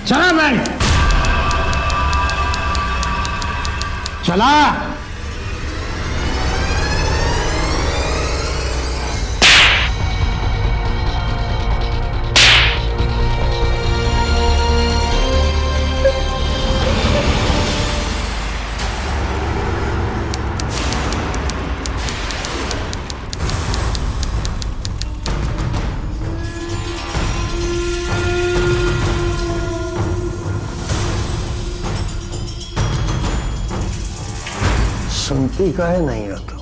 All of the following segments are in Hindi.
चला मैं चला। सुनती काहे नहीं हो तुम?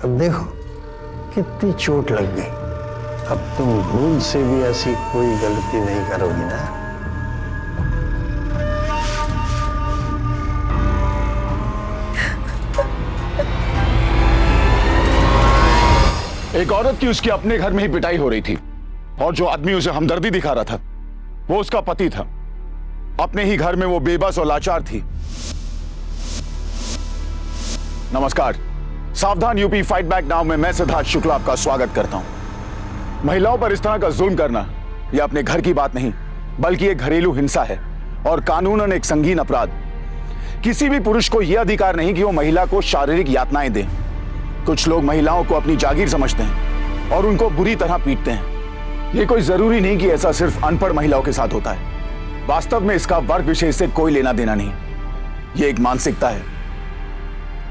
अब देखो कितनी चोट लग गई। अब तुम भूल से भी ऐसी कोई गलती नहीं करोगी ना? एक औरत की उसके अपने घर में ही पिटाई हो रही थी और जो आदमी उसे हमदर्दी दिखा रहा था वो उसका पति था। अपने ही घर में वो बेबस और लाचार थी। नमस्कार, सावधान यूपी फाइट बैक नाउ में मैं सिद्धार्थ शुक्ला आपका स्वागत करता हूं। महिलाओं पर इस तरह का जुल्म करना यह अपने घर की बात नहीं बल्कि एक घरेलू हिंसा है और कानूनन एक संगीन अपराध। किसी भी पुरुष को यह अधिकार नहीं कि वो महिला को शारीरिक यातनाएं दे। कुछ लोग महिलाओं को अपनी जागीर समझते हैं और उनको बुरी तरह पीटते हैं। ये कोई जरूरी नहीं कि ऐसा सिर्फ अनपढ़ महिलाओं के साथ होता है। वास्तव में इसका वर्ग विशेष से कोई लेना देना नहीं, ये एक मानसिकता है।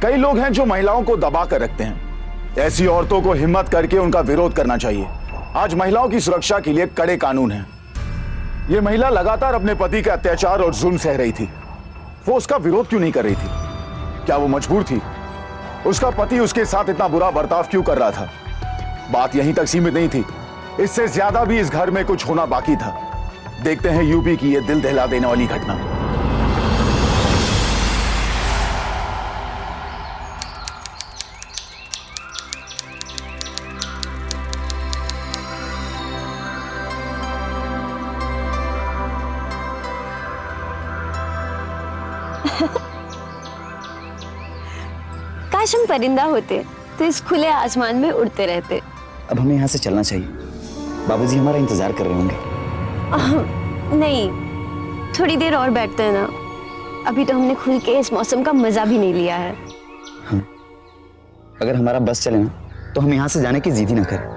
कई लोग हैं जो महिलाओं को दबा कर रखते हैं। ऐसी औरतों को हिम्मत करके उनका विरोध करना चाहिए। आज महिलाओं की सुरक्षा के लिए कड़े कानून हैं। यह महिला लगातार अपने पति के अत्याचार और जुल्म सह रही थी। वो उसका विरोध क्यों नहीं कर रही थी? क्या वो मजबूर थी? उसका पति उसके साथ इतना बुरा बर्ताव क्यों कर रहा था? बात यहीं तक सीमित नहीं थी, इससे ज्यादा भी इस घर में कुछ होना बाकी था। देखते हैं यूपी की यह दिल दहला देने वाली घटना। काश हम परिंदा होते तो इस खुले आसमान में उड़ते रहते। अब हमें यहाँ से चलना चाहिए, बाबूजी हमारा इंतजार कर रहे होंगे। नहीं, थोड़ी देर और बैठते हैं ना। अभी तो हमने खुल के इस मौसम का मजा भी नहीं लिया है। हाँ, अगर हमारा बस चले ना तो हम यहाँ से जाने की जिद ही ना करें।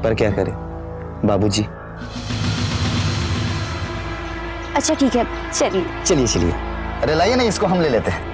पर क्या करें बाबूजी। अच्छा ठीक है, चलिए चलिए चलिए। अरे लाइए ना, इसको हम ले लेते हैं।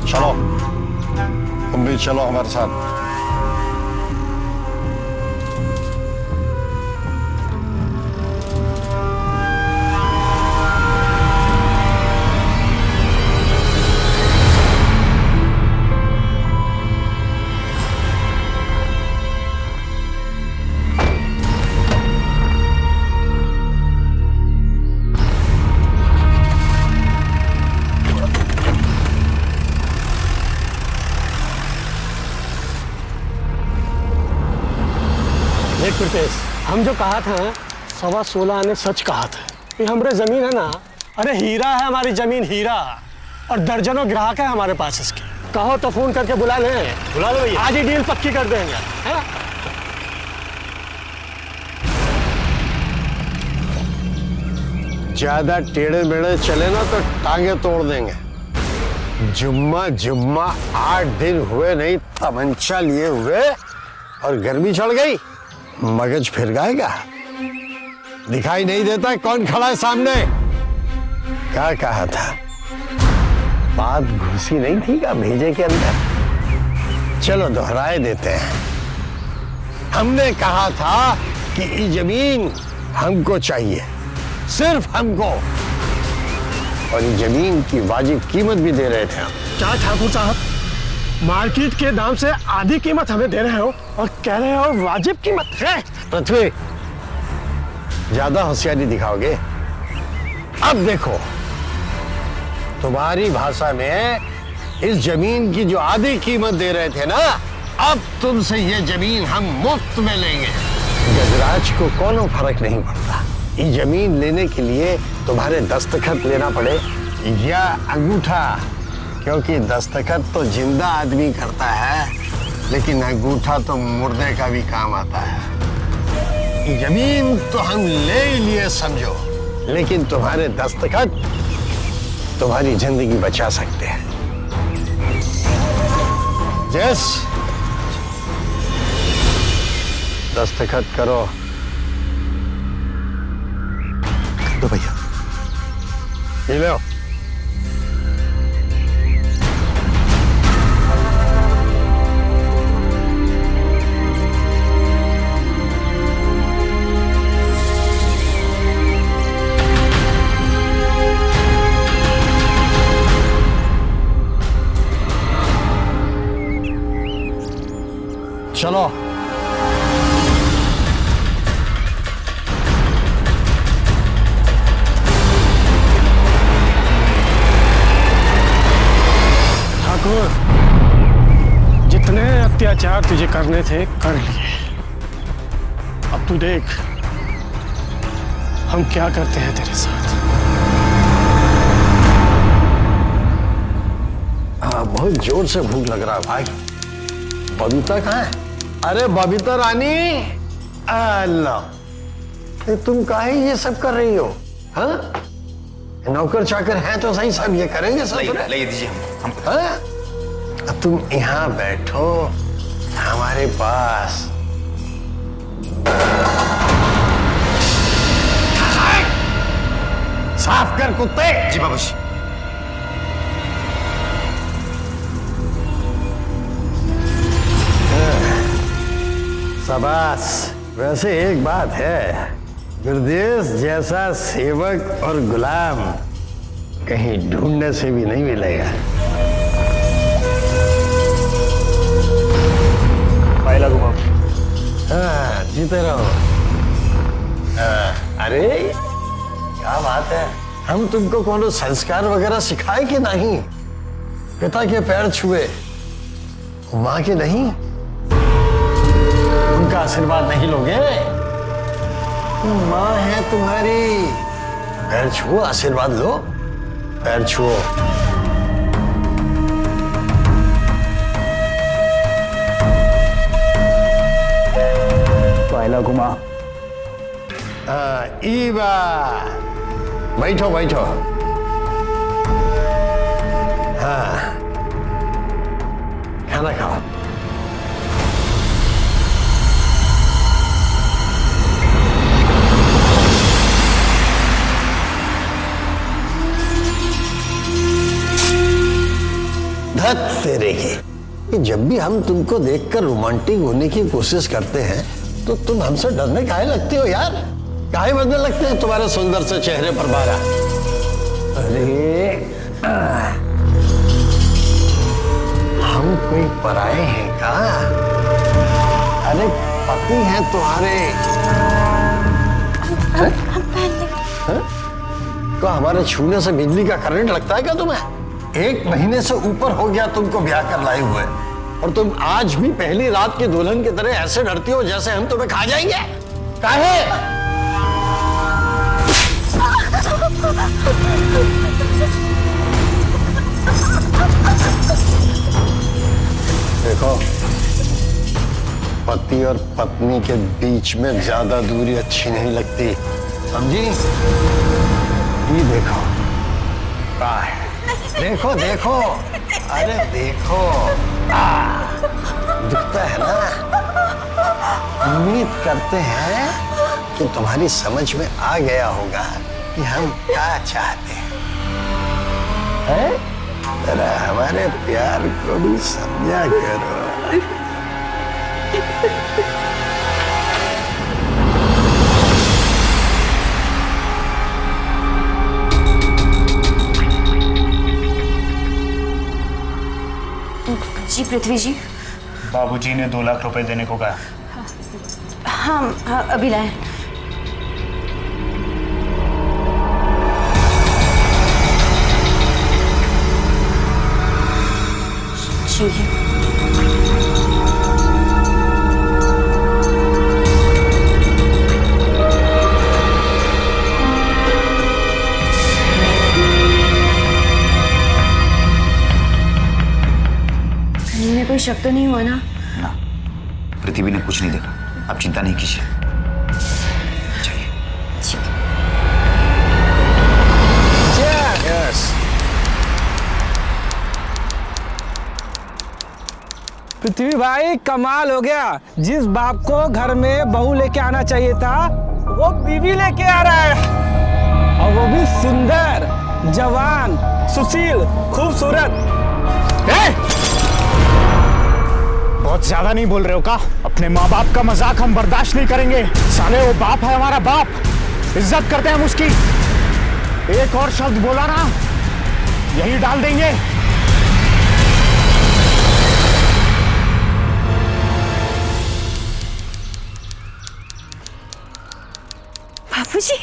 चलो तुम भी चलो हमारे साथ। देख प्रीतेश, हम जो कहा था 16.25 आने सच कहा था। ये हमारे जमीन है ना, अरे हीरा है हमारी जमीन, हीरा। और दर्जनों ग्राहक है हमारे पास इसके। कहो तो फोन करके बुला ले भैया, आज ही डील पक्की कर देंगे। है? ज्यादा टेढ़े मेढ़े चले ना तो टांगे तोड़ देंगे। जुम्मा जुम्मा 8 दिन हुए नहीं तमंचा लिए हुए और गर्मी चढ़ गई, मगज फिर गाएगा। दिखाई नहीं देता कौन खड़ा है सामने? क्या कहा था? बात घुसी नहीं थी क्या भेजे के अंदर? चलो दोहराए देते हैं। हमने कहा था कि ये जमीन हमको चाहिए, सिर्फ हमको। और ये जमीन की वाजिब कीमत भी दे रहे थे हम। क्या ठाकुर साहब, मार्केट के दाम से आधी कीमत हमें दे रहे हो और कह रहे हो वाजिब कीमत है? पृथ्वी, ज्यादा होशियारी दिखाओगे? अब देखो, तुम्हारी भाषा में इस जमीन की जो आधी कीमत दे रहे थे ना, अब तुमसे ये जमीन हम मुफ्त में लेंगे। गजराज को कोनो फर्क नहीं पड़ता। ये जमीन लेने के लिए तुम्हारे दस्तखत लेना पड़े या अंगूठा, क्योंकि दस्तखत तो जिंदा आदमी करता है, लेकिन अंगूठा तो मुर्दे का भी काम आता है। ये जमीन तो हम ले ही लिए समझो, लेकिन तुम्हारे दस्तखत तुम्हारी जिंदगी बचा सकते हैं। जस, दस्तखत करो। दो भैया। ये लो। चलो। ठाकुर, जितने अत्याचार तुझे करने थे कर लिए। अब तू देख हम क्या करते हैं तेरे साथ। बहुत जोर से भूख लग रहा है भाई। बबीता कहाँ है? अरे बबीता रानी, अल्लाह, तुम काहे ये सब कर रही हो? हाँ, नौकर चाकर हैं तो सही, सब ये करेंगे सब। ले दीजिए हम। हाँ? अब तुम यहाँ बैठो हमारे पास। साफ कर कुत्ते। जी बाबूजी। शाबाश। वैसे एक बात है, गुरदेश जैसा सेवक और गुलाम कहीं ढूंढने से भी नहीं मिलेगा। पायला घुमाओ। हाँ, जीते रहो। अरे क्या बात है, हम तुमको कोनो संस्कार वगैरह सिखाए कि नहीं? पिता के पैर छुए, माँ के नहीं? उनका आशीर्वाद नहीं लोगे? माँ है तुम्हारी, पैर छुओ, आशीर्वाद लो, पैर छुओ। पायला घुमा। ईबा, बैठो बैठो। हाँ, खाना खाओ। धत तेरे की, जब भी हम तुमको देखकर रोमांटिक होने की कोशिश करते हैं तो तुम हमसे डरने काहे लगते हो यार? काहे बनने लगते हैं तुम्हारे सुंदर से चेहरे पर बारा? अरे हम कोई पराए हैं का? अरे पति हैं तुम्हारे। तो हमारे छूने से बिजली का करंट लगता है क्या तुम्हें? 1 महीने से ऊपर हो गया तुमको ब्याह कर लाए हुए, और तुम आज भी पहली रात की दुल्हन की तरह ऐसे डरती हो जैसे हम तुम्हें खा जाएंगे। काहे? देखो, पति और पत्नी के बीच में ज्यादा दूरी अच्छी नहीं लगती, समझी? ये देखो, कहाँ है? देखो देखो, अरे देखो, दिखता है ना? उम्मीद करते हैं कि तुम्हारी समझ में आ गया होगा कि हम क्या चाहते हैं? जरा हमारे प्यार को भी समझा करो। जी पृथ्वी जी। बाबूजी ने 2 लाख रुपए देने को कहा। हाँ, अभी लाए। जी में कोई शक तो नहीं हुआ ना? ना, पृथ्वी ने कुछ नहीं देखा, आप चिंता नहीं कीजिए। चलिए। यस। पृथ्वी भाई कमाल हो गया। जिस बाप को घर में बहू लेके आना चाहिए था वो बीवी लेके आ रहा है, और वो भी सुंदर, जवान, सुशील, खूबसूरत। बहुत ज्यादा नहीं बोल रहे हो का? अपने माँ बाप का मजाक हम बर्दाश्त नहीं करेंगे। साले वो बाप है हमारा बाप, इज्जत करते हैं हम उसकी। एक और शब्द बोला ना यही डाल देंगे। बाबूजी।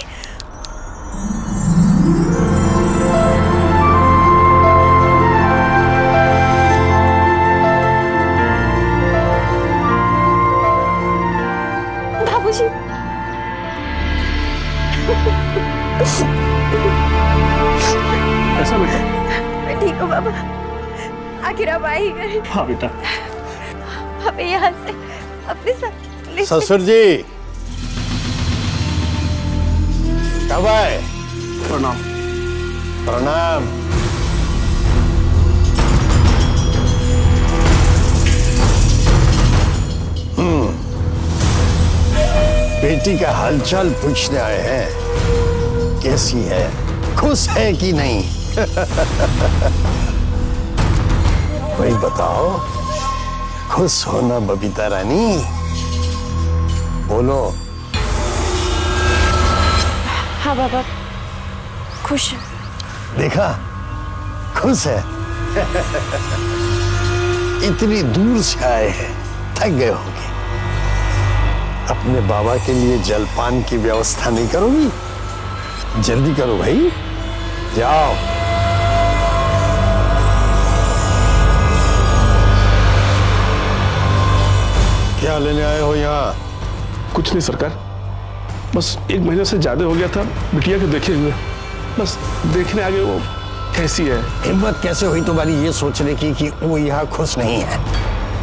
बाबूजी। कैसा बेटा? मैं ठीक हूँ बाबा, आखिर आप आ ही गए। हाँ बेटा। हमें यहाँ से अपने साथ ले ससुर जी कब आए? प्रणाम। प्रणाम। बेटी का हालचाल पूछने आए हैं। कैसी है, खुश है कि नहीं? वही बताओ, खुश हो ना बबीता रानी? बोलो। हाँ बाबा, खुश है। देखा, खुश है। इतनी दूर से आए हैं, थक गए होंगे। अपने बाबा के लिए जलपान की व्यवस्था नहीं करोगी? जल्दी करो भाई, जाओ। क्या लेने आए हो यहाँ? कुछ नहीं सरकार, बस 1 महीने से ज्यादा हो गया था बिटिया के देखे हुए, बस देखने आ गए वो कैसी है। हिम्मत कैसे हुई तुम्हारी ये सोचने की कि वो यहाँ खुश नहीं है?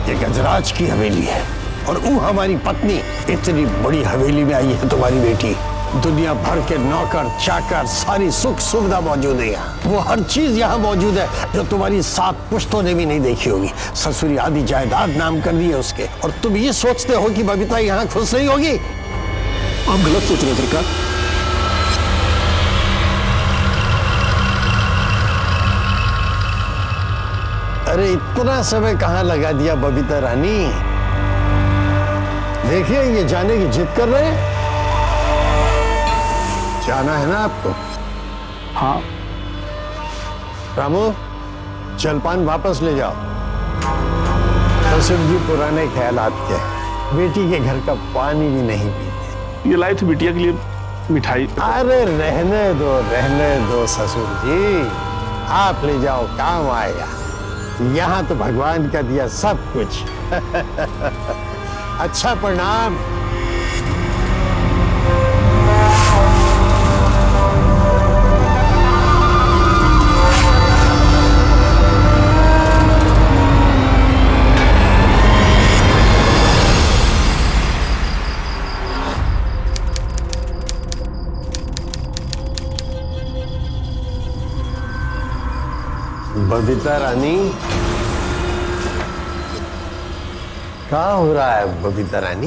ये गजराज की हवेली है और वो हमारी पत्नी। इतनी बड़ी हवेली में आई है तुम्हारी बेटी। दुनिया भर के नौकर चाकर, सारी सुख सुविधा मौजूद है यहाँ। वो हर चीज यहाँ मौजूद है जो तुम्हारी 7 पुश्तों ने भी नहीं देखी होगी। ससुरी आदि जायदाद नाम कर दी है उसके, और तुम ये सोचते हो कि बबीता यहाँ खुश नहीं होगी? आप गलत सोच रहे हैं सरकार। अरे इतना समय कहाँ लगा दिया बबीता रानी? देखिए ये जाने की जिद कर रहे हैं। जाना है ना आपको? हाँ। रामू, जलपान वापस ले जाओ। ससुर जी पुराने ख्यालात के, बेटी के घर का पानी भी नहीं पीते। ये लाई थी बिटिया के लिए मिठाई। अरे रहने दो ससुर जी, आप ले जाओ, काम आएगा। यहाँ तो भगवान का दिया सब कुछ। अच्छा, प्रणाम। बबीता रानी, क्या हो रहा है बबीता रानी?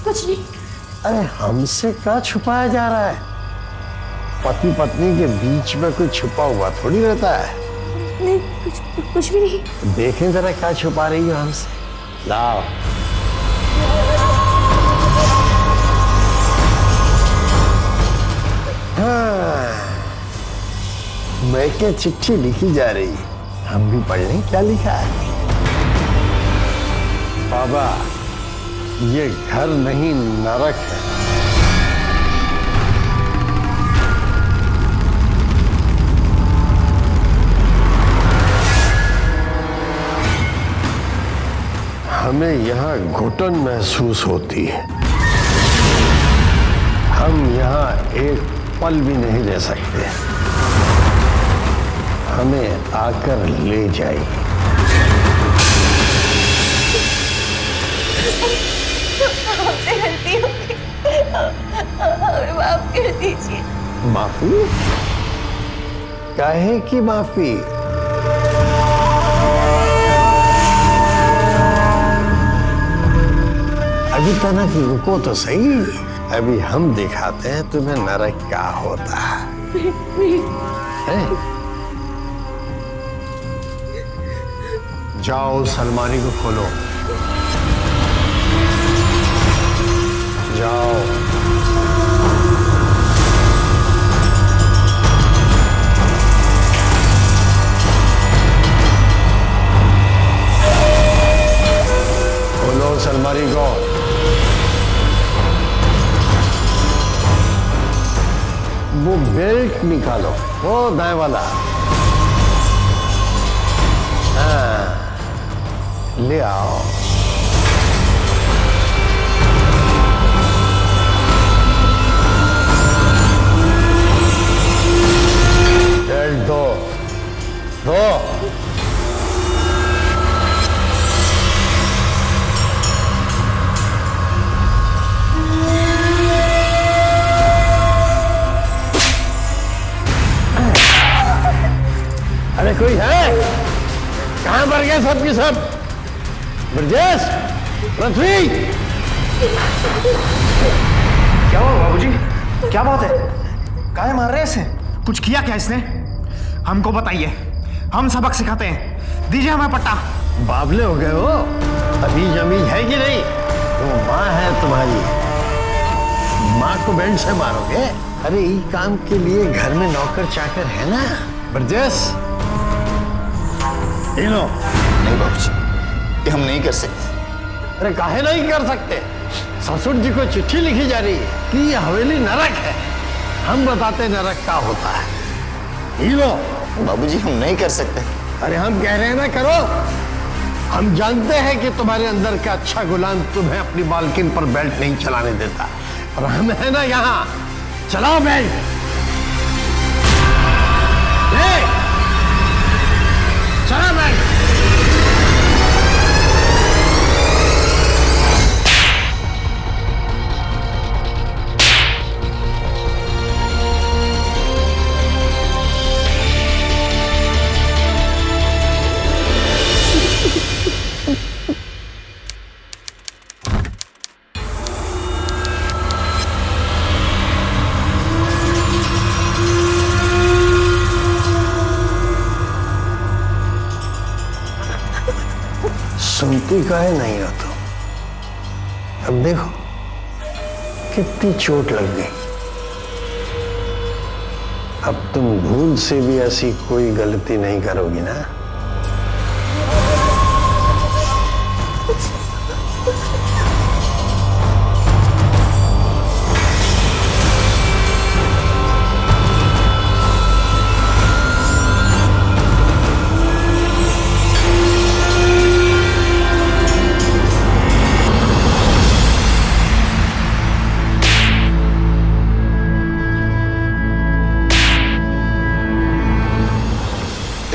कुछ नहीं। अरे हमसे क्या छुपाया जा रहा है? पति पत्नी के बीच में कोई छुपा हुआ थोड़ी रहता है। नहीं, कुछ भी नहीं। देखें जरा क्या छुपा रही हो हमसे। लाओ। हाँ, मैं क्या चिट्ठी लिखी जा रही है। हम भी पढ़ लें क्या लिखा है। बाबा, ये घर नहीं नरक है। हमें यहाँ घुटन महसूस होती है। हम यहाँ एक पल भी नहीं रह सकते। हमें आकर ले जाइए। हमसे गलती हो गई, हमें माफ कर दीजिए। माफी? काहे की माफी? अभी तक रुको तो सही। अभी हम दिखाते हैं तुम्हें नरक क्या होता है। जाओ सलमानी को खोलो। जाओ। खोलो सलमानी को। वो बेल्ट निकालो, वो दाएं वाला। हाँ, ले आओ। बेल्ट दो, दो। अरे कोई है? कहां पर गए सब के सब? ब्रजेश, पृथ्वी। क्या हुआ बाबूजी? क्या बात है? काहे मार रहे हैं इसे? कुछ किया क्या इसने? हमको बताइए, हम सबक सिखाते हैं। दीजिए हमें पट्टा। बाबले हो गए हो? अभी जमीन है कि नहीं? वो माँ है तुम्हारी, माँ को बेल्ट से मारोगे? अरे ये काम के लिए घर में नौकर चाकर है ना। ब्रजेश, लो। नहीं बाबूजी, ये हम नहीं कर सकते। अरे काहे नहीं कर सकते? ससुर जी को चिट्ठी लिखी जा रही है कि ये हवेली नरक है। हम बताते नरक क्या होता है। लो। बाबूजी हम नहीं कर सकते। अरे हम कह रहे हैं ना करो। हम जानते हैं कि तुम्हारे अंदर का अच्छा गुलाम तुम्हें अपनी मालकिन पर बेल्ट नहीं चलाने देता, और हम है ना यहाँ। चलाओ बेल्ट। चला बेल्ट। सुनती काहे नहीं हो तुम? अब देखो कितनी चोट लग गई। अब तुम भूल से भी ऐसी कोई गलती नहीं करोगी ना?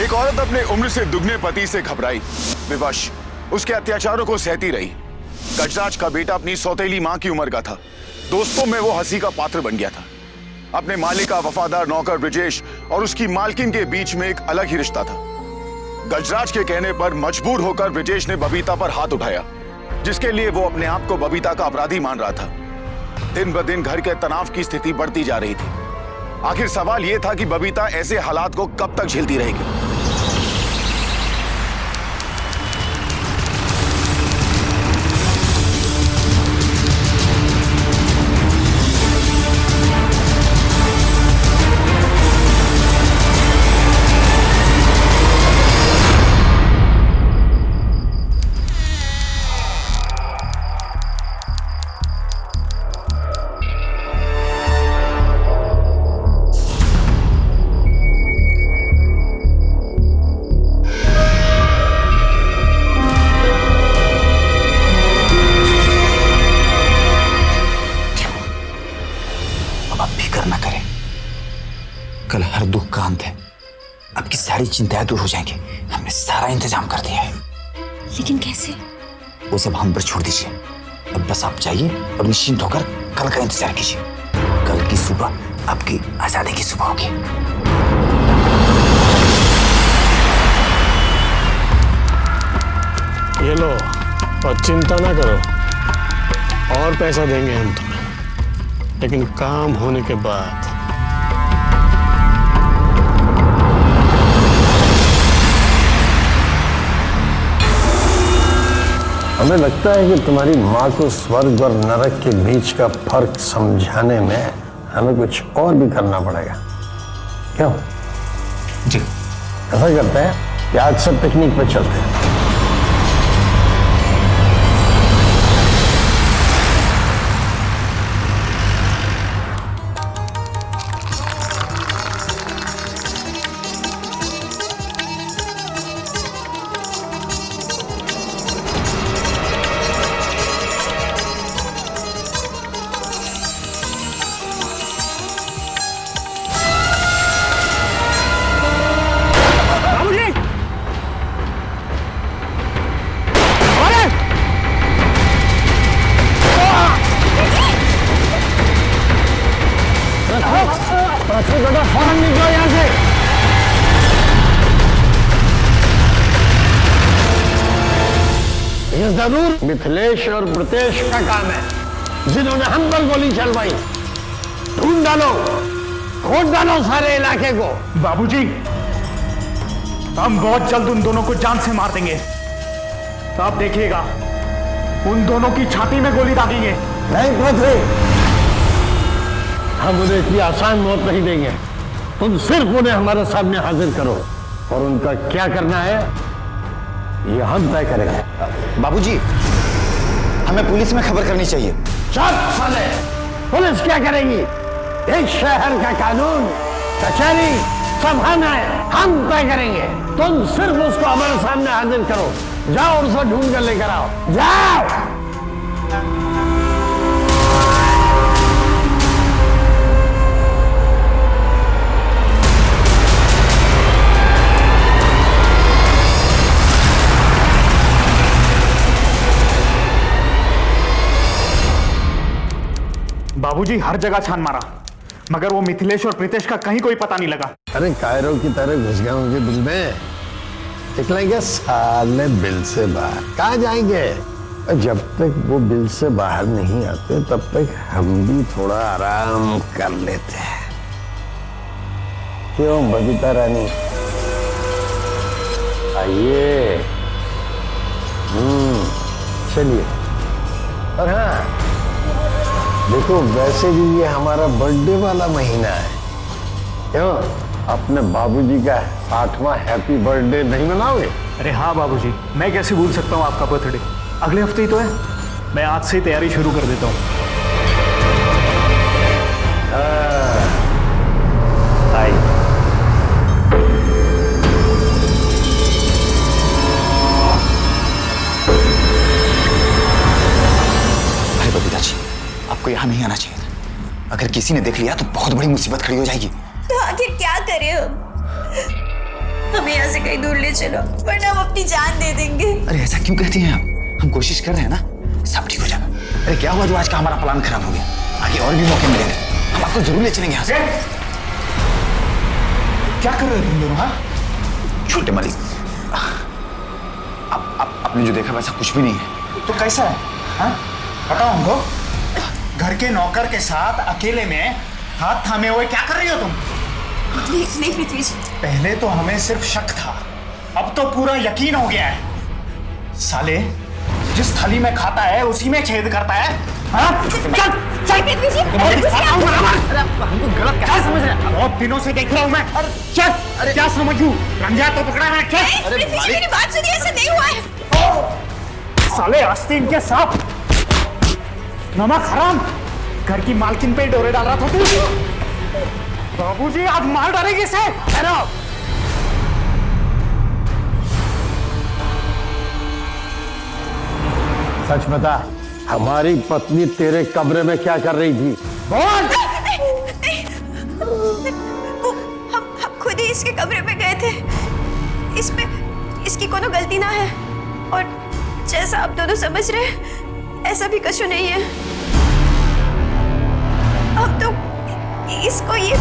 एक औरत अपने उम्र से दुगने पति से घबराई, विवश उसके अत्याचारों को सहती रही। गजराज का बेटा अपनी सौतेली मां की उम्र का था। दोस्तों में वो हंसी का पात्र बन गया था। अपने मालिक का वफादार नौकर ब्रिजेश और उसकी मालकिन के बीच में एक अलग ही रिश्ता था। गजराज के कहने पर मजबूर होकर ब्रिजेश ने बबीता पर हाथ उठाया, जिसके लिए वो अपने आप को बबीता का अपराधी मान रहा था। दिन ब दिन घर के तनाव की स्थिति बढ़ती जा रही थी। आखिर सवाल यह था कि बबीता ऐसे हालात को कब तक झेलती रहेगी। सारी चिंताएं दूर हो जाएंगी। हमने सारा इंतजाम कर दिया है। लेकिन कैसे? वो सब हम पर छोड़ दीजिए। अब बस आप जाइए और निश्चिंत होकर कल का इंतजार कीजिए। कल की सुबह आपकी आजादी की सुबह होगी। ये लो, और चिंता ना करो, और पैसा देंगे हम तुम्हें, लेकिन काम होने के बाद। हमें लगता है कि तुम्हारी माँ को स्वर्ग और नरक के बीच का फर्क समझाने में हमें कुछ और भी करना पड़ेगा। क्यों? जी। ऐसा करते हैं कि आज सब पिकनिक पे चलते हैं। ये जरूर मिथिलेश और प्रीतेश का काम है, जिन्होंने हम पर गोली चलवाई। ढूंढ डालो, खोद डालो सारे इलाके को। बाबूजी, हम बहुत जल्द उन दोनों को जान से मार देंगे। तो आप देखिएगा, उन दोनों की छाती में गोली दागेंगे। नहीं पृथ्वी, हम उन्हें इतनी आसान मौत नहीं देंगे। तुम सिर्फ उन्हें हमारे सामने हाजिर करो, और उनका क्या करना है ये हम तय करेंगे। बाबूजी, हमें पुलिस में खबर करनी चाहिए। चुप साले, पुलिस क्या करेगी? इस शहर का कानून, कचहरी सब हम तय करेंगे। तुम सिर्फ उसको हमारे सामने हाजिर करो। जाओ और उसे ढूंढ कर लेकर आओ, जाओ। बाबूजी, हर जगह छान मारा, मगर वो मिथिलेश और प्रीतेश का कहीं कोई पता नहीं लगा। अरे कायरों की तरह घुस गए होंगे बिल में। निकलेंगे साले बिल से बाहर। कहाँ जाएंगे? जब तक वो बिल से बाहर नहीं आते तब तक हम भी थोड़ा आराम कर लेते हैं। क्यों बबीता रानी? आइए। चलिए। और हाँ देखो, वैसे भी ये हमारा बर्थडे वाला महीना है। क्यों, अपने बाबूजी का 60वां हैप्पी बर्थडे नहीं मनाओगे? अरे हाँ बाबूजी, मैं कैसे भूल सकता हूँ आपका बर्थडे। अगले हफ्ते ही तो है। मैं आज से ही तैयारी शुरू कर देता हूँ। आई। अरे बबीता जी, आपको यहाँ नहीं आना चाहिए था। अगर किसी ने देख लिया तो बहुत बड़ी मुसीबत खड़ी हो जाएगी। तो आखिर क्या करें हम? हमें यहाँ से कहीं दूर ले चलो, वरना हम अपनी जान दे देंगे। अरे ऐसा क्यों कहती हैं आप? हम कोशिश कर रहे हैं ना, सब ठीक हो जाएगा। अरे क्या हुआ जो आज का हमारा प्लान खराब हो गया? आगे और भी मौके मिलेंगे, हम आपको जरूर ले चलेंगे यहाँ से। क्या कर रहे हो तुम दोनों? हाँ, छोटे मालिक, आपने जो देखा वैसा कुछ भी नहीं है। तो कैसा है? हाँ, बताओ हमको। घर के नौकर के साथ अकेले में हाथ थामे हुए क्या कर रही हो तुम? नहीं पृथ्वी जी, पहले तो हमें सिर्फ शक था, अब तो पूरा यकीन हो गया है। साले जिस थाली में खाता है उसी में छेद करता है। हाँ? चल चल पृथ्वी जी, हमको गलत क्या समझ रहे हैं? बहुत दिनों से देख रहा हूँ मैं। चल, अरे क्या समझूं? रंजा तो पकड़ा है। चल। पृथ्वी जी, मेरी बात सुनिए, ऐसा नहीं हुआ है। साले आस्तीन के साथ नमक हराम, घर की मालकिन पे डोरे डाल रहा था तू। बाबूजी आज मार डालेगी इसे। सच बता, हमारी पत्नी तेरे कमरे में क्या कर रही थी? बोल। हम खुद ही इसके कमरे में गए थे। इसमें इसकी कोनो गलती ना है और जैसा आप दोनों समझ रहे हैं ऐसा भी कछु नहीं है। हम तो इसको ये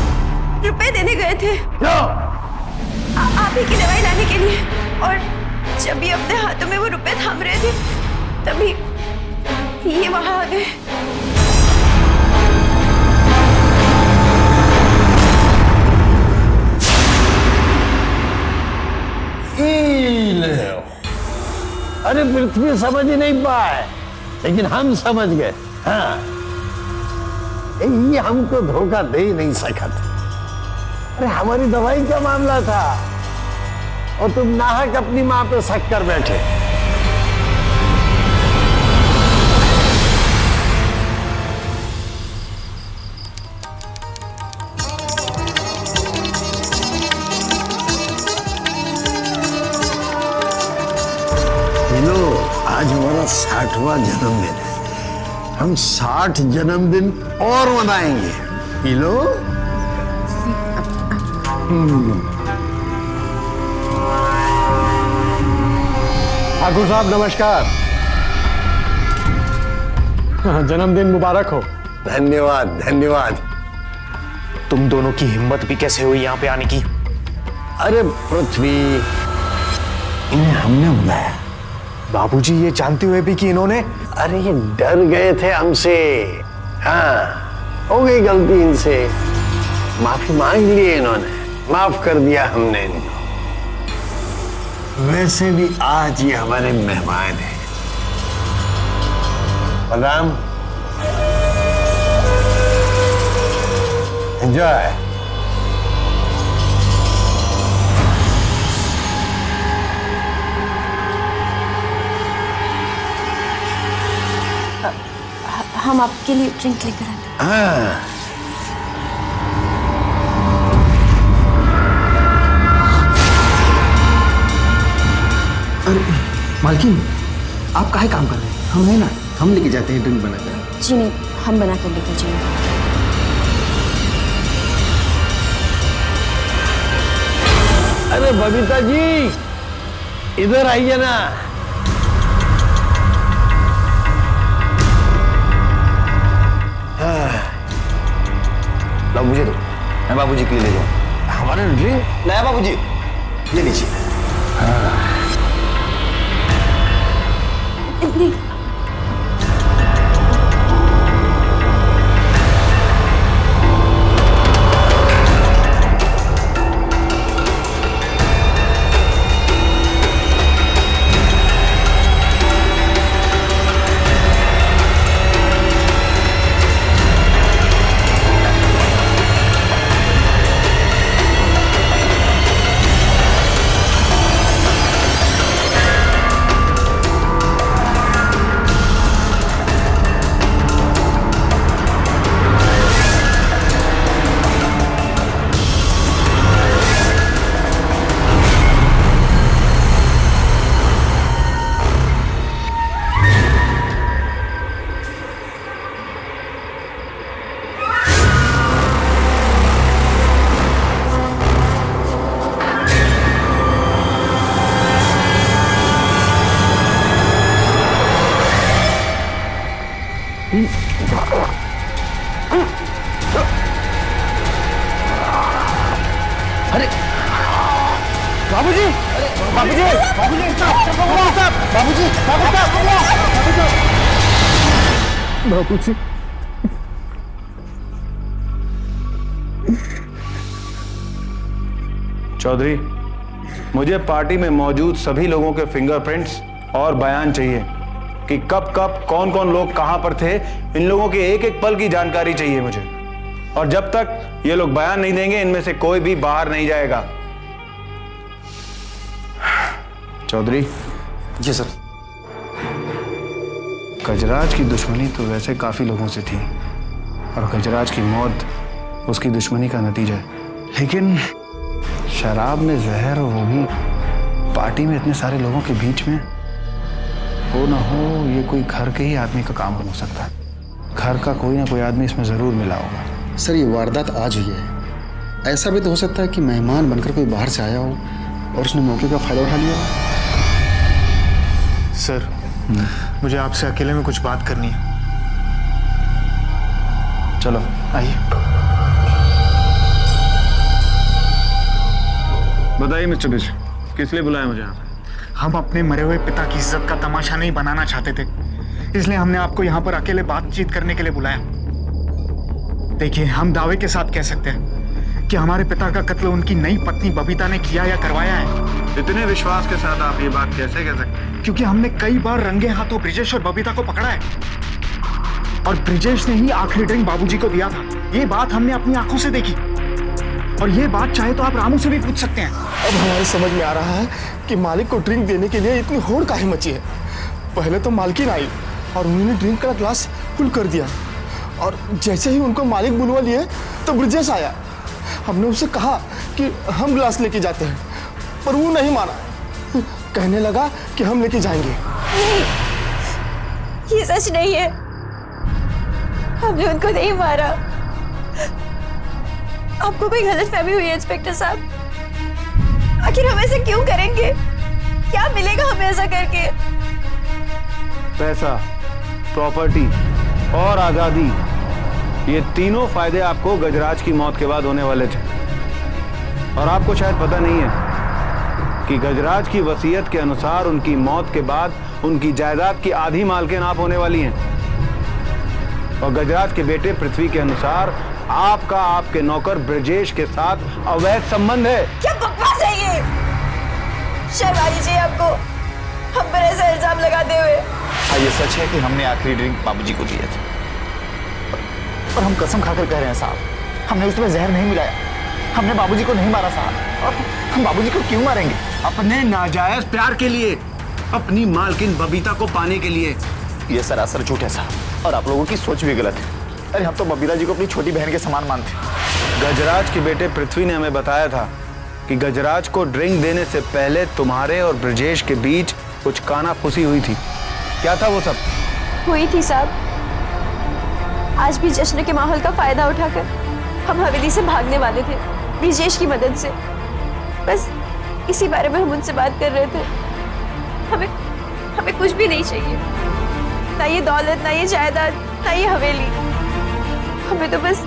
रुपए देने गए थे आप ही की दवाई लाने के लिए, और जब ये अपने हाथों में वो रुपए थाम रहे थे तभी ये वहां आ गए। अरे पृथ्वी समझ ही नहीं पाए लेकिन हम समझ गए। हाँ, ये हमको धोखा दे ही नहीं सका था। अरे हमारी दवाई का मामला था और तुम नाहक अपनी मां पे शक कर बैठे। आज हमारा 60वां जन्मदिन है। हम 60 जन्मदिन और मनाएंगे। P low. ठाकुर साहब नमस्कार। जन्मदिन मुबारक हो। धन्यवाद धन्यवाद। तुम दोनों की हिम्मत भी कैसे हुई यहाँ पे आने की? अरे पृथ्वी, इन्हें हमने बुलाया। बाबूजी ये जानते हुए भी कि इन्होंने, अरे ये डर गए थे हमसे। हाँ, हो गई गलती इनसे, माफी मांग ली इन्होंने, माफ कर दिया हमने इनको। वैसे भी आज ये हमारे मेहमान हैं। बलराम, एंजॉय। हम आपके लिए ड्रिंक लेकर आते हैं। हाँ, अरे मालकिन, आप काहे काम कर रहे हैं? हम है ना, हम लेके जाते हैं ड्रिंक बनाकर। जी नहीं, हम बना कर लेकर जाएंगे। अरे बबीता जी, इधर आइए ना। लो मुझे दो, मैं बाबूजी के लिए ले जाऊं। हमारे ड्रिंक नया बाबूजी, ये लीजिए। नहीं, अरे बाबूजी, बाबूजी, बाबूजी, बाबूजी, बाबूजी। चौधरी, मुझे पार्टी में मौजूद सभी लोगों के फिंगरप्रिंट्स और बयान चाहिए कि कब कब कौन कौन लोग कहां पर थे। इन लोगों के एक एक पल की जानकारी चाहिए मुझे, और जब तक ये लोग बयान नहीं देंगे इनमें से कोई भी बाहर नहीं जाएगा। चौधरी। जी सर। गजराज की दुश्मनी तो वैसे काफी लोगों से थी और गजराज की मौत उसकी दुश्मनी का नतीजा है, लेकिन शराब में जहर, और वो भी पार्टी में इतने सारे लोगों के बीच में, हो ना हो ये कोई घर के ही आदमी का काम हो सकता है। घर का कोई ना कोई आदमी इसमें जरूर मिला होगा। सर ये वारदात आज हुई है, ऐसा भी तो हो सकता है कि मेहमान बनकर कोई बाहर से आया हो और उसने मौके का फायदा उठा लिया। सर, मुझे आपसे अकेले में कुछ बात करनी है। चलो आइए। बताइए मिस्टर बिश, किस लिए बुलाया मुझे यहाँ? हम अपने मरे हुए पिता की इज्जत का तमाशा नहीं बनाना चाहते थे, इसलिए हमने आपको यहाँ पर अकेले बातचीत करने के लिए बुलाया। देखिए, हम दावे के साथ कह सकते हैं कि हमारे पिता का कत्ल उनकी नई पत्नी बबीता ने किया या करवाया है। इतने विश्वास के साथ आप ये बात कैसे कह सकते हैं? क्योंकि हमने कई बार रंगे हाथों ब्रिजेश और बबीता को पकड़ा है, और ब्रिजेश ने ही आखिरी ड्रिंक बाबूजी को दिया था। ये बात हमने अपनी आंखों से देखी, और ये बात चाहे तो आप रामू से भी पूछ सकते हैं। अब हमारे समझ में आ रहा है कि मालिक को ड्रिंक देने के लिए इतनी होड़ काहे मची है। पहले तो मालकिन आई और उन्होंने ड्रिंक का ग्लास फुल कर दिया, और जैसे ही उनको मालिक बुलवा लिए तो ब्रिजेश आया। हमने उससे कहा कि हम ग्लास लेके जाते हैं, पर वो नहीं माना। कहने लगा कि हम लेके जाएंगे। नहीं, ये सच नहीं है। हमने उनको नहीं मारा। आपको कोई गलतफहमी हुई है इंस्पेक्टर साहब। आखिर हम ऐसे क्यों करेंगे? क्या मिलेगा हमें ऐसा करके? पैसा, प्रॉपर्टी और आजादी, ये तीनों फायदे आपको गजराज की मौत के बाद होने वाले थे। और आपको शायद पता नहीं है कि गजराज की वसीयत के अनुसार उनकी मौत के बाद उनकी जायदाद की आधी मालकिन आप होने वाली हैं। और गजराज के बेटे पृथ्वी के अनुसार आपका आपके नौकर ब्रजेश के साथ अवैध संबंध है। क्या बकवास है ये? शर्म आ रही चाहिए आपको, हम पर ऐसा इल्जाम लगाते हुए। हाँ, ये सच है कि हमने आखिरी ड्रिंक बाबूजी को दिया था, और हम कसम खाकर कह रहे हैं साहब, हमने उसमें जहर नहीं मिलाया। हमने बाबूजी को नहीं मारा साहब। और हम बाबूजी को क्यों मारेंगे? अपने नाजायज प्यार के लिए, अपनी मालकिन बबीता को पाने के लिए। ये सरासर झूठ है साहब, और आप लोगों की सोच भी गलत है। अरे हम तो बबीता जी को अपनी छोटी बहन के समान मानते हैं। गजराज के बेटे पृथ्वी ने हमें बताया था कि गजराज को ड्रिंक देने से पहले तुम्हारे और ब्रजेश के बीच कुछ कानाफूसी हुई थी। क्या था वो सब? हुई थी साहब। आज भी जश्न के माहौल का फायदा उठाकर हम हवेली से भागने वाले थे, ब्रिजेश की मदद से। बस इसी बारे में हम उनसे बात कर रहे थे। हमें कुछ भी नहीं चाहिए, ना ये दौलत, ना ये जायदाद, ना ये हवेली। हमें तो बस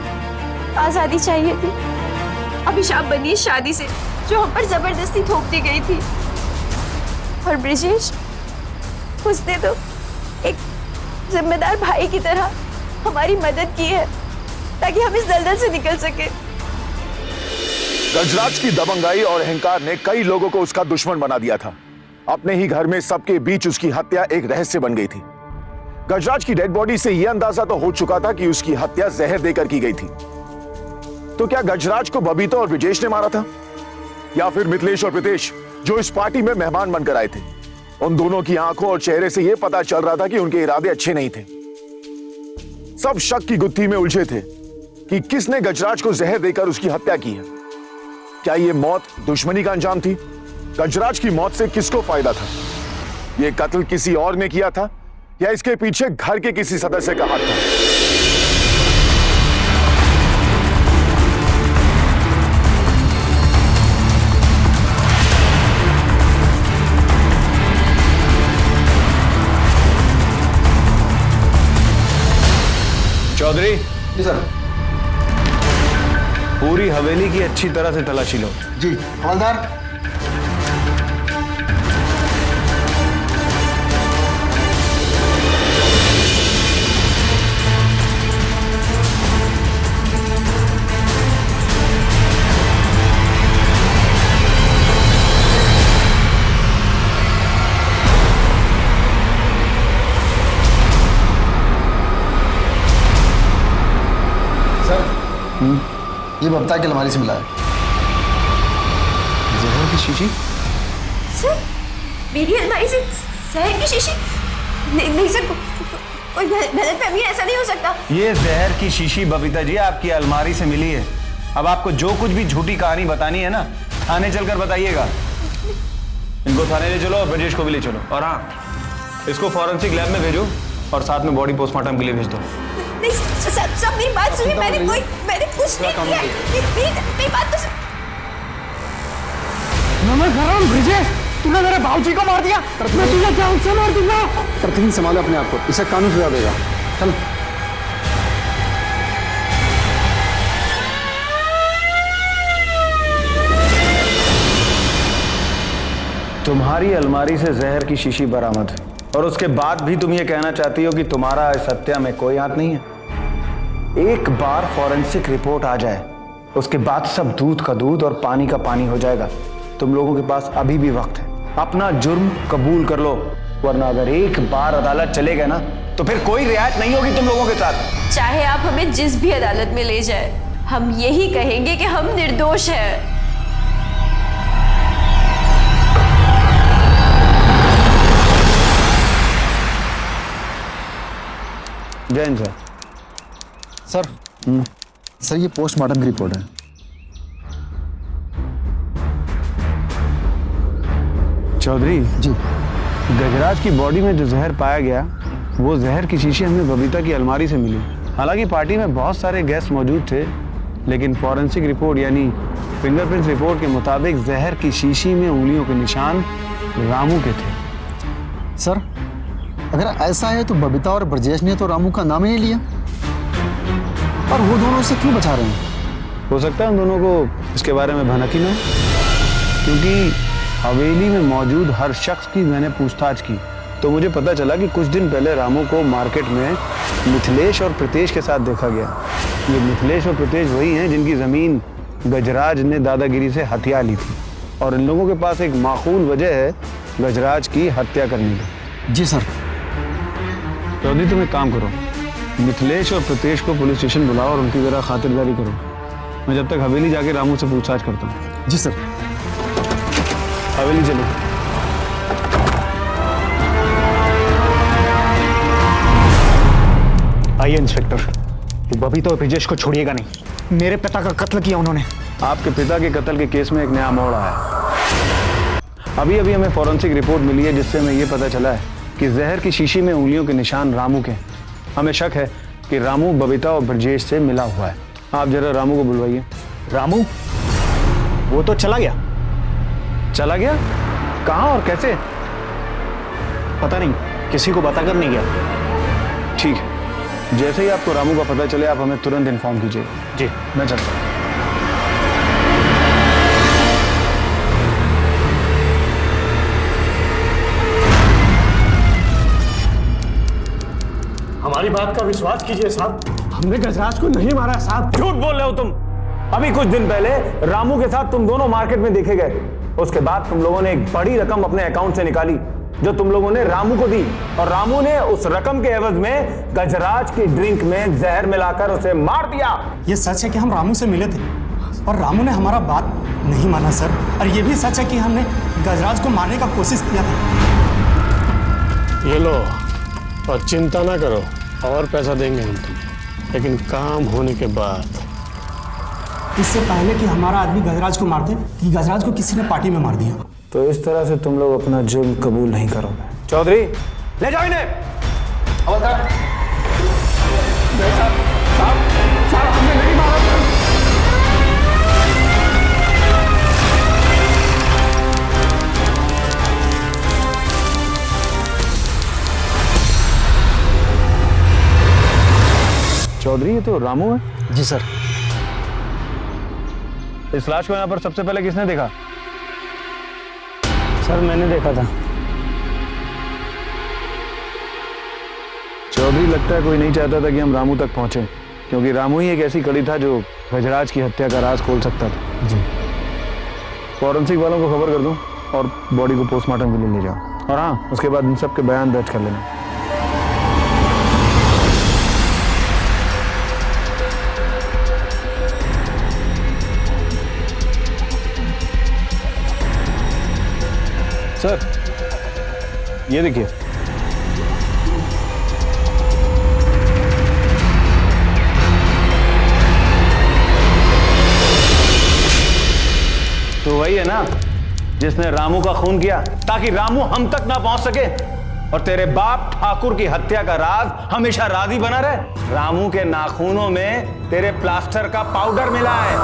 आजादी चाहिए थी। अभिशाप बनी इस शादी से जो हम पर जबरदस्ती थोप दी गई थी। और ब्रिजेश, उसने तो एक जिम्मेदार भाई की तरह हमारी मदद की है ताकि हम इस दलदल से निकल सके। गजराज की दबंगाई और अहंकार ने कई लोगों को उसका दुश्मन बना दिया था। अपने ही घर में सबके बीच उसकी हत्या एक रहस्य बन गई थी। गजराज की डेड बॉडी से यह अंदाजा तो हो चुका था कि उसकी हत्या जहर देकर की गई थी। तो क्या गजराज को बबीता और ब्रिजेश ने मारा था, या फिर मिथिलेश और प्रीतेश जो इस पार्टी में मेहमान बनकर आए थे? उन दोनों की आंखों और चेहरे से यह पता चल रहा था कि उनके इरादे अच्छे नहीं थे। सब शक की गुत्थी में उलझे थे कि किसने गजराज को जहर देकर उसकी हत्या की है। क्या यह मौत दुश्मनी का अंजाम थी? गजराज की मौत से किसको फायदा था? यह कत्ल किसी और ने किया था, या इसके पीछे घर के किसी सदस्य का हाथ था? चौधरी जी सर। पूरी हवेली की अच्छी तरह से तलाशी लो। जी हवलदार। ये बबीता की अलमारी से मिला है। जहर की शीशी? सर, मेरी अलमारी से जहर की शीशी? नहीं सर, कोई गलतफहमी है, ऐसा नहीं हो सकता। ये जहर की शीशी बबीता जी आपकी अलमारी से मिली है। अब आपको जो कुछ भी झूठी कहानी बतानी है ना, थाने चलकर बताइएगा। इनको थाने ले चलो और ब्रजेश को भी ले चलो। और हाँ, इसको फॉरेंसिक लैब में भेजो और साथ में बॉडी पोस्टमार्टम के लिए भेज दो। नहीं सब मेरी बात सुनिए। मैंने कुछ नहीं किया। मेरी बात तो गरम गरम ब्रिजेश, तूने मेरे बाबूजी को मार दिया। मैं तुझे जान से मार दूंगा। प्रतिदिन संभाले अपने आप को, इसे कानून सजा देगा। चल। तुम्हारी अलमारी से जहर की शीशी बरामद है और उसके बाद भी तुम ये कहना चाहती हो कि तुम्हारा इस हत्या में कोई हाथ नहीं है। एक बार फॉरेंसिक रिपोर्ट आ जाए उसके बाद सब दूध का दूध और पानी का पानी हो जाएगा। तुम लोगों के पास अभी भी वक्त है, अपना जुर्म कबूल कर लो, वरना अगर एक बार अदालत चले गए ना तो फिर कोई रियायत नहीं होगी तुम लोगों के साथ। चाहे आप हमें जिस भी अदालत में ले जाए, हम यही कहेंगे कि हम निर्दोष हैं। जैन सर। सर ये पोस्टमार्टम की रिपोर्ट है। चौधरी जी। गजराज की बॉडी में जो जहर पाया गया वो जहर की शीशी हमें बबीता की अलमारी से मिली। हालांकि पार्टी में बहुत सारे गेस्ट मौजूद थे, लेकिन फॉरेंसिक रिपोर्ट यानी फिंगरप्रिंट रिपोर्ट के मुताबिक जहर की शीशी में उंगलियों के निशान रामू के थे। सर अगर ऐसा है तो बबीता और ब्रजेश ने तो रामू का नाम ही नहीं लिया, और वो दोनों उसे क्यों बचा रहे हैं? हो सकता है उन दोनों को इसके बारे में भनक ही ना, क्योंकि हवेली में मौजूद हर शख्स की मैंने पूछताछ की तो मुझे पता चला कि कुछ दिन पहले रामू को मार्केट में मिथिलेश और प्रीतेश के साथ देखा गया। ये मिथिलेश और प्रीतेश वही हैं जिनकी ज़मीन गजराज ने दादागिरी से हथिया ली थी, और इन लोगों के पास एक माकूल वजह है गजराज की हत्या करने की। जी सर। चौधरी तुम एक काम करो, मिथिलेश और प्रीतेश को पुलिस स्टेशन बुलाओ और उनकी जरा खातिरदारी करो। मैं जब तक हवेली जाके रामू से पूछताछ करता हूँ। जी सर। हवेली चलो। आइए इंस्पेक्टर, वो बबीता और ब्रिजेश को छोड़िएगा नहीं। मेरे पिता का कत्ल किया उन्होंने। आपके पिता के कत्ल के केस में एक नया मोड़ आया है। अभी अभी हमें फॉरेंसिक रिपोर्ट मिली है जिससे हमें ये पता चला है कि जहर की शीशी में उंगलियों के निशान रामू के। हमें शक है कि रामू बबीता और ब्रजेश से मिला हुआ है। आप जरा रामू को बुलवाइए। रामू? वो तो चला गया। चला गया? कहाँ और कैसे? पता नहीं, किसी को बताकर नहीं गया। ठीक है, जैसे ही आपको रामू का पता चले आप हमें तुरंत इन्फॉर्म कीजिए। जी। मैं चलता हूँ। हमारी बात का विश्वास कीजिए साहब, हमने गजराज को नहीं मारा साहब। झूठ बोल रहे हो तुम। अभी कुछ दिन पहले रामू के साथ तुम दोनों मार्केट में देखे गए। उसके बाद तुम लोगों ने एक बड़ी रकम अपने अकाउंट से निकाली जो तुम लोगों ने रामू को दी, और रामू ने उस रकम के एवज में गजराज की ड्रिंक में जहर मिलाकर उसे मार दिया। ये सच है कि हम रामू से मिले थे और रामू ने हमारा बात नहीं माना सर, और ये भी सच है कि हमने गजराज को मारने का कोशिश किया था। ये लो, और चिंता ना करो, और पैसा देंगे हम तुम्हें, लेकिन काम होने के बाद। इससे पहले कि हमारा आदमी गजराज को मार दे कि गजराज को किसी ने पार्टी में मार दिया। तो इस तरह से तुम लोग अपना जुर्म कबूल नहीं करोगे। चौधरी ले जाओ इन्हें। हमने नहीं मारा। चौधरी ये तो रामू है। जी सर। इस लाश को यहाँ पर सबसे पहले किसने देखा? सर मैंने देखा था। चौधरी लगता है कोई नहीं चाहता था कि हम रामू तक पहुंचे, क्योंकि रामू ही एक ऐसी कड़ी था जो गजराज की हत्या का राज खोल सकता था। जी। फॉरेंसिक वालों को खबर कर दूं और बॉडी को पोस्टमार्टम के लिए ले जाओ, और हाँ उसके बाद इन सब के बयान दर्ज कर लेना। सर ये देखिए, तो वही है ना जिसने रामू का खून किया ताकि रामू हम तक ना पहुंच सके, और तेरे बाप ठाकुर की हत्या का राज हमेशा राज ही बना रहे। रामू के नाखूनों में तेरे प्लास्टर का पाउडर मिला है।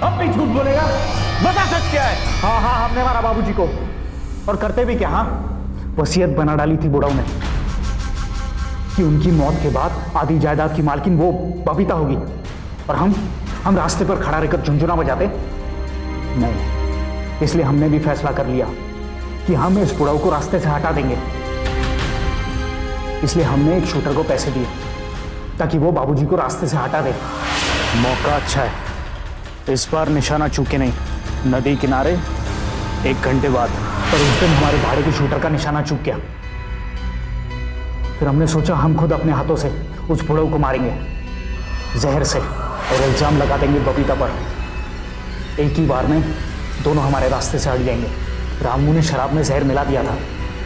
अब भी झूठ बोलेगा? बता सच क्या है? हाँ, हमने मारा बाबूजी को। और करते भी क्या? हाँ, वसीयत बना डाली थी बुढ़ाऊ ने कि उनकी मौत के बाद आधी जायदाद की मालकिन वो बबीता होगी, और हम रास्ते पर खड़ा रहकर झुंझुना बजाते नहीं। इसलिए हमने भी फैसला कर लिया कि हम इस बुढ़ाऊ को रास्ते से हटा देंगे। इसलिए हमने एक शूटर को पैसे दिए ताकि वो बाबूजी को रास्ते से हटा दे। मौका अच्छा है, इस बार निशाना चूके नहीं। नदी किनारे 1 घंटे बाद। पर उस दिन हमारे भाड़े के शूटर का निशाना चूक गया। फिर हमने सोचा हम खुद अपने हाथों से उस बुढ़ऊ को मारेंगे जहर से, और इल्जाम लगा देंगे बबीता पर। एक ही बार में दोनों हमारे रास्ते से हट जाएंगे। रामू ने शराब में जहर मिला दिया था,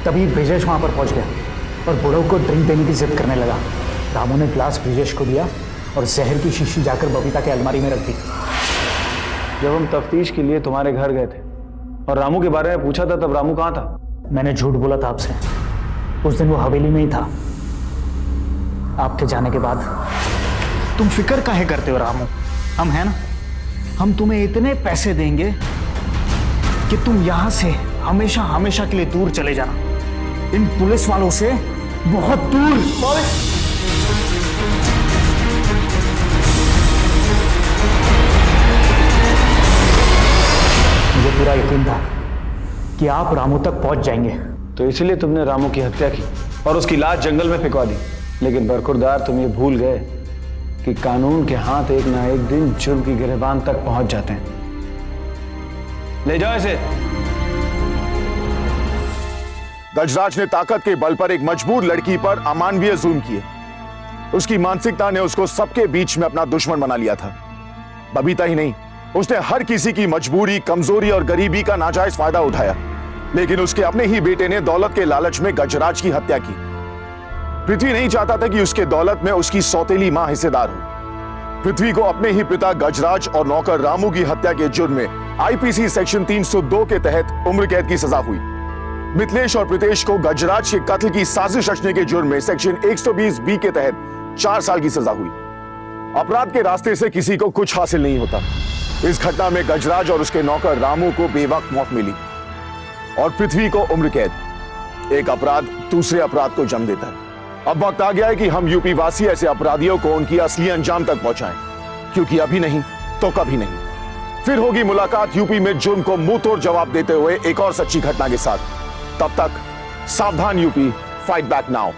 तभी ब्रिजेश वहां पर पहुंच गया और बुढ़ऊ को ड्रिंक देने की जिद करने लगा। रामू ने ग्लास ब्रिजेश को दिया और जहर की शीशी जाकर बबीता के अलमारी में रख दी। जब हम तफ्तीश के लिए तुम्हारे घर गए थे और रामू के बारे में पूछा था, तब रामू कहाँ था? मैंने झूठ बोला था आपसे। उस दिन वो हवेली में ही था। आपके जाने के बाद। तुम फिक्र काहे करते हो रामू? हम हैं ना, हम तुम्हें इतने पैसे देंगे कि तुम यहां से हमेशा हमेशा के लिए दूर चले जाना, इन पुलिस वालों से बहुत दूर। मुझे पूरा यकीन था कि आप रामू तक पहुंच जाएंगे, तो इसलिए तुमने रामू की हत्या की और उसकी लाश जंगल में फेंकवा दी। लेकिन बरखुरदार, तुम ये भूल गए कि कानून के हाथ एक ना एक दिन जुर्म की गिरबान तक पहुंच जाते हैं। ले जाओ इसे। गजराज ने ताकत के बल पर एक मजबूर लड़की पर अमानवीय जुल्म किए। उसकी मानसिकता ने उसको सबके बीच में अपना दुश्मन बना लिया था। बबीता ही नहीं, उसने हर किसी की मजबूरी, कमजोरी और गरीबी का नाजायज फायदा उठाया। लेकिन उसके अपने ही बेटे ने दौलत के लालच में गजराज की हत्या की। पृथ्वी नहीं चाहता था कि उसके दौलत में उसकी सौतेली मां हिस्सेदार हो। पृथ्वी को अपने ही पिता गजराज और नौकर रामू की हत्या के जुर्म में आईपीसी सेक्शन 302 के तहत उम्र कैद की सजा हुई। मिथिलेश और प्रीतेश को गजराज के कत्ल की साजिश रचने के जुर्म में सेक्शन 120 बी के तहत 4 साल की सजा हुई। अपराध के रास्ते से किसी को कुछ हासिल नहीं होता। इस घटना में गजराज और उसके नौकर रामू को बेवक्त मौत मिली और पृथ्वी को उम्र कैद। एक अपराध दूसरे अपराध को जन्म देता है। अब वक्त आ गया है कि हम यूपी वासी ऐसे अपराधियों को उनकी असली अंजाम तक पहुंचाएं, क्योंकि अभी नहीं तो कभी नहीं। फिर होगी मुलाकात यूपी में जुर्म को मुंह तोड़ जवाब देते हुए एक और सच्ची घटना के साथ। तब तक सावधान यूपी, फाइट बैक नाउ।